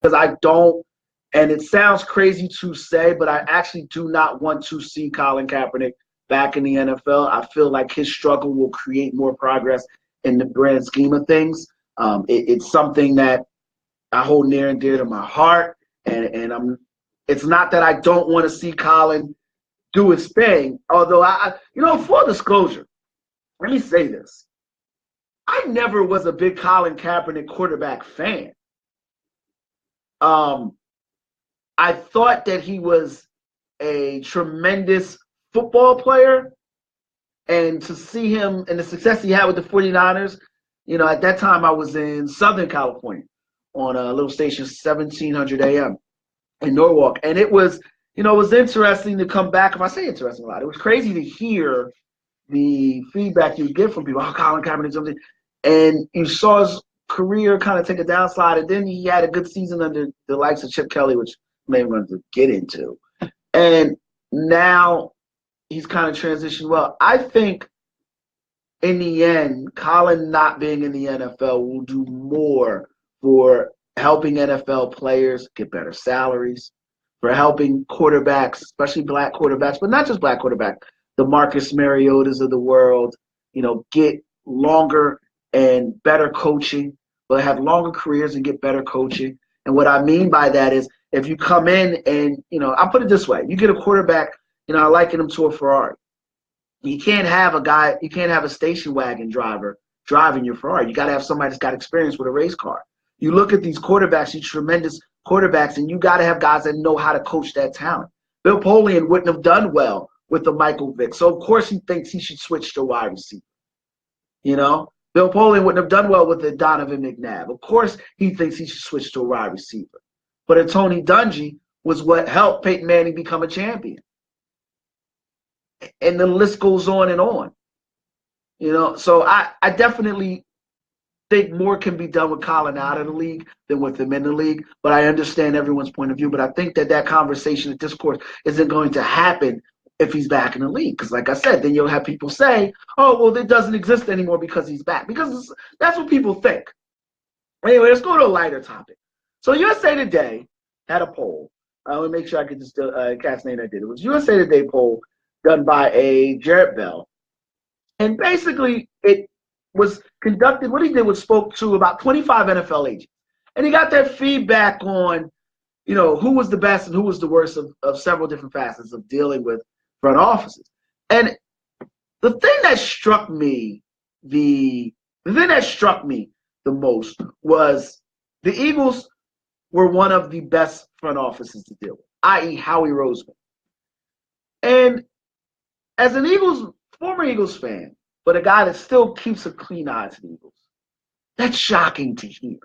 because I don't, and it sounds crazy to say, but I actually do not want to see Colin Kaepernick back in the NFL. I feel like his struggle will create more progress in the grand scheme of things. It's something that I hold near and dear to my heart, and I'm. It's not that I don't want to see Colin do his thing, although full disclosure, let me say this: I never was a big Colin Kaepernick quarterback fan. I thought that he was a tremendous football player, and to see him and the success he had with the 49ers, at that time I was in Southern California on a little station, 1700 AM in Norwalk. And it was interesting to come back. If I say interesting a lot, it was crazy to hear the feedback you get from people. Oh, Colin Kaepernick, something. And you saw his career kind of take a downslide. And then he had a good season under the likes of Chip Kelly, which maybe we're going to get into. And now he's kind of transitioned well. I think in the end, Colin not being in the NFL will do more for helping NFL players get better salaries, for helping quarterbacks, especially black quarterbacks, but not just black quarterbacks, the Marcus Mariotas of the world, get longer and better coaching, but have longer careers and get better coaching. And what I mean by that is if you come in and, I'll put it this way, you get a quarterback, I liken him to a Ferrari. You can't have a station wagon driver driving your Ferrari. You got to have somebody that's got experience with a race car. You look at these quarterbacks, these tremendous quarterbacks, and you got to have guys that know how to coach that talent. Bill Polian wouldn't have done well with the Michael Vick, so of course he thinks he should switch to wide receiver. Bill Polian wouldn't have done well with the Donovan McNabb. Of course he thinks he should switch to a wide receiver. But a Tony Dungy was what helped Peyton Manning become a champion. And the list goes on and on. So I definitely think more can be done with Colin out of the league than with him in the league. But I understand everyone's point of view. But I think that conversation, that discourse, isn't going to happen if he's back in the league. Because like I said, then you'll have people say, oh, well, it doesn't exist anymore because he's back. Because that's what people think. Anyway, let's go to a lighter topic. So USA Today had a poll. I want to make sure I get this cat's name I did. It was USA Today poll done by a Jarrett Bell. And basically, it was conducted, what he did was spoke to about 25 NFL agents. And he got their feedback on, who was the best and who was the worst of several different facets of dealing with front offices. And the thing that struck me, the most was the Eagles were one of the best front offices to deal with, i.e. Howie Roseman. And as an former Eagles fan, but a guy that still keeps a clean eye to the Eagles, that's shocking to hear.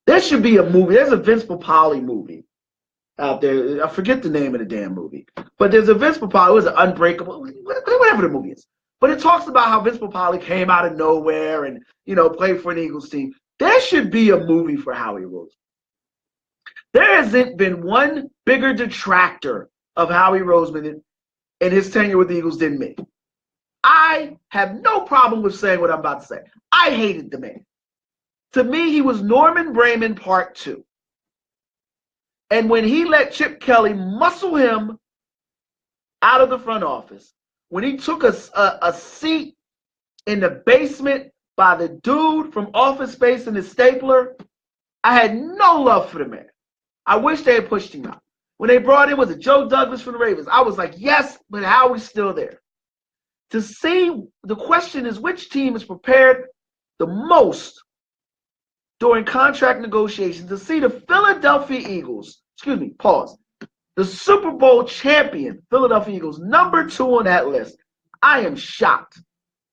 There should be a movie. There's a Vince Papale movie out there. I forget the name of the damn movie. But there's a Vince Papale. It was an Unbreakable, whatever the movie is. But it talks about how Vince Papale came out of nowhere and, played for an Eagles team. There should be a movie for Howie Roseman. There hasn't been one bigger detractor of Howie Roseman in his tenure with the Eagles than me. I have no problem with saying what I'm about to say. I hated the man. To me, he was Norman Brayman Part 2. And when he let Chip Kelly muscle him out of the front office, when he took a seat in the basement by the dude from Office Space and his stapler, I had no love for the man. I wish they had pushed him out. When they brought in, was it Joe Douglas from the Ravens? I was like, yes, but Howie's still there. To see, the question is, which team is prepared the most during contract negotiations to see the Philadelphia Eagles, the Super Bowl champion Philadelphia Eagles, number 2 on that list. I am shocked.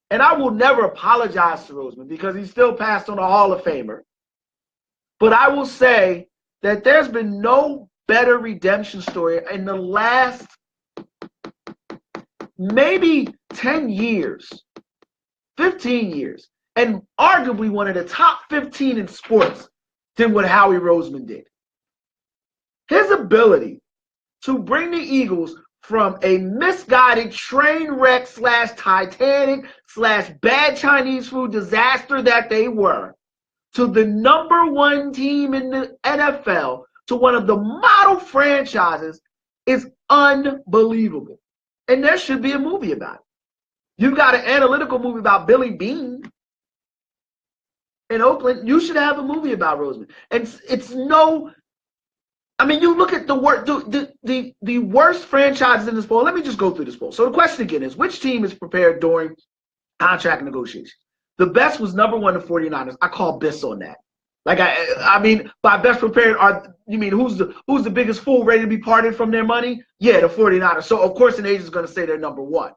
And I will never apologize to Roseman because he still passed on a Hall of Famer. But I will say that there's been no better redemption story in the last maybe 10 years, 15 years, and arguably one of the top 15 in sports than what Howie Roseman did. His ability to bring the Eagles from a misguided train wreck / Titanic / bad Chinese food disaster that they were to the #1 team in the NFL, to one of the model franchises, is unbelievable. And there should be a movie about it. You've got an analytical movie about Billy Beane in Oakland. You should have a movie about Roseman. And it's no, I mean, you look at the worst franchises in this poll. Let me just go through this poll. So the question again is, which team is prepared during contract negotiations? The best was #1, the 49ers. I call BIS on that. Like, I mean, by best prepared, you mean who's the biggest fool ready to be parted from their money? Yeah, the 49ers. So, of course, an agent is going to say they're #1.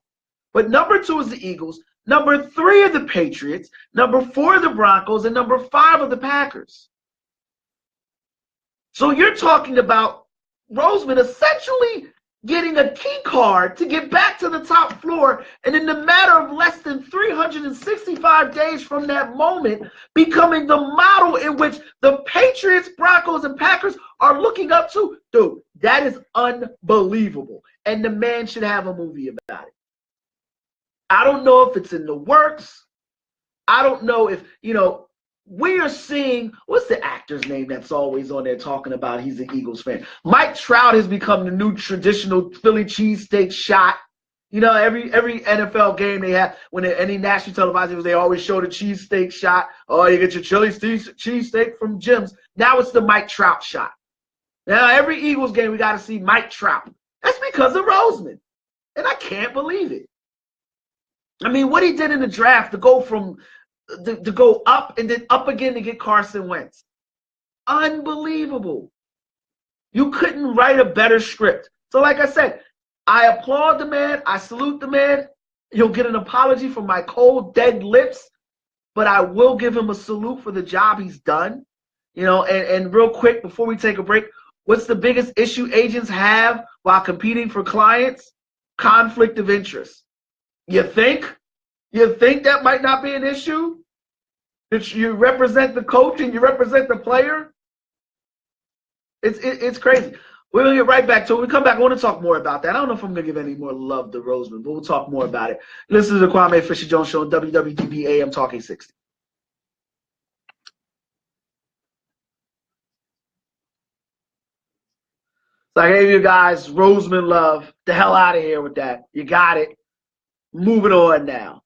But #2 is the Eagles. #3 are the Patriots. #4 are the Broncos. And #5 are the Packers. So you're talking about Roseman essentially getting a key card to get back to the top floor, and in the matter of less than 365 days from that moment, becoming the model in which the Patriots, Broncos, and Packers are looking up to. Dude, that is unbelievable. And the man should have a movie about it. I don't know if it's in the works. I don't know if, we are seeing, what's the actor's name that's always on there talking about he's an Eagles fan? Mike Trout has become the new traditional Philly cheesesteak shot. Every NFL game they have, when any national television, they always show the cheesesteak shot. Oh, you get your chili cheesesteak from Jim's. Now it's the Mike Trout shot. Now every Eagles game we got to see Mike Trout. That's because of Roseman. And I can't believe it. I mean, what he did in the draft to go to go up and then up again to get Carson Wentz. Unbelievable. You couldn't write a better script. So like I said, I applaud the man. I salute the man. He'll get an apology from my cold, dead lips, but I will give him a salute for the job he's done. And real quick, before we take a break, what's the biggest issue agents have while competing for clients? Conflict of interest. You think that might not be an issue? That you represent the coach and you represent the player? It's crazy. We're going to get right back to it. When we come back, I want to talk more about that. I don't know if I'm going to give any more love to Roseman, but we'll talk more about it. Listen to the Kwame Fisher-Jones Show on WWTB AM Talking 60. So I gave you guys Roseman love. The hell out of here with that. You got it. Moving on now.